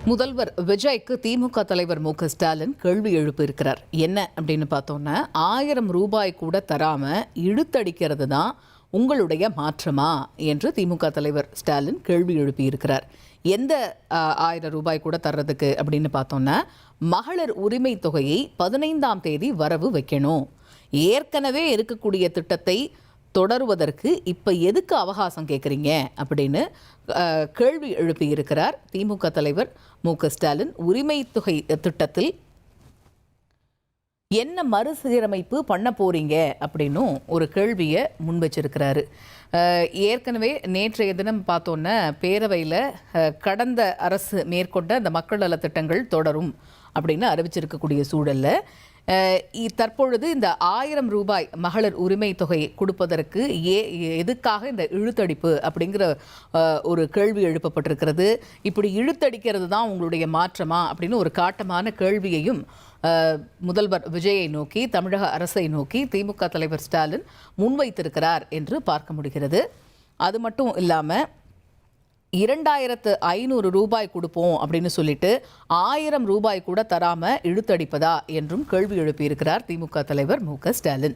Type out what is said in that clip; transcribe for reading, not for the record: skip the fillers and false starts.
முதல்வர் விஜய்க்கு திமுக தலைவர் மு.க.ஸ்டாலின் கேள்வி எழுப்பியிருக்கிறார். என்ன அப்படின்னு பார்த்தோன்னா, 1000 ரூபாய் கூட தராம இழுத்தடிக்கிறது தான் உங்களுடைய மாற்றமா என்று திமுக தலைவர் ஸ்டாலின் கேள்வி எழுப்பியிருக்கிறார். எந்த 1000 ரூபாய் கூட தர்றதுக்கு அப்படின்னு பார்த்தோன்னா, மகளிர் உரிமை தொகையை 15ஆம் தேதி வரவு வைக்கணும். ஏற்கனவே இருக்கக்கூடிய திட்டத்தை தொடருவதற்கு இப்போ எதுக்கு அவகாசம் கேட்குறீங்க அப்படின்னு கேள்வி எழுப்பியிருக்கிறார் திமுக தலைவர் மு.க.ஸ்டாலின். உரிமை தொகை திட்டத்தில் என்ன மறுசீரமைப்பு பண்ண போறீங்க அப்படின்னும் ஒரு கேள்வியை முன்வச்சிருக்கிறாரு. ஏற்கனவே நேற்றைய தினம் பார்த்தோன்னா, பேரவையில் கடந்த அரசு மேற்கொண்ட அந்த மக்கள் நல திட்டங்கள் தொடரும் அப்படின்னு அறிவிச்சிருக்கக்கூடிய சூழல்ல தற்பொழுது இந்த 1000 ரூபாய் மகளிர் உரிமை தொகை கொடுப்பதற்கு எதுக்காக இந்த இழுத்தடிப்பு அப்படிங்கிற ஒரு கேள்வி எழுப்பப்பட்டிருக்கிறது. இப்படி இழுத்தடிக்கிறது தான் உங்களுடைய மாற்றமா அப்படின்னு ஒரு காட்டமான கேள்வியையும் முதல்வர் விஜயை நோக்கி, தமிழக அரசை நோக்கி திமுக தலைவர் ஸ்டாலின் முன்வைத்திருக்கிறார் என்று பார்க்க முடிகிறது. அது மட்டும் இல்லாமல் 2500 ரூபாய் கொடுப்போம் அப்படின்னு சொல்லிட்டு 1000 ரூபாய் கூட தராம இழுத்தடிப்பதா என்றும் கேள்வி எழுப்பியிருக்கிறார் திமுக தலைவர் மு.க.ஸ்டாலின்.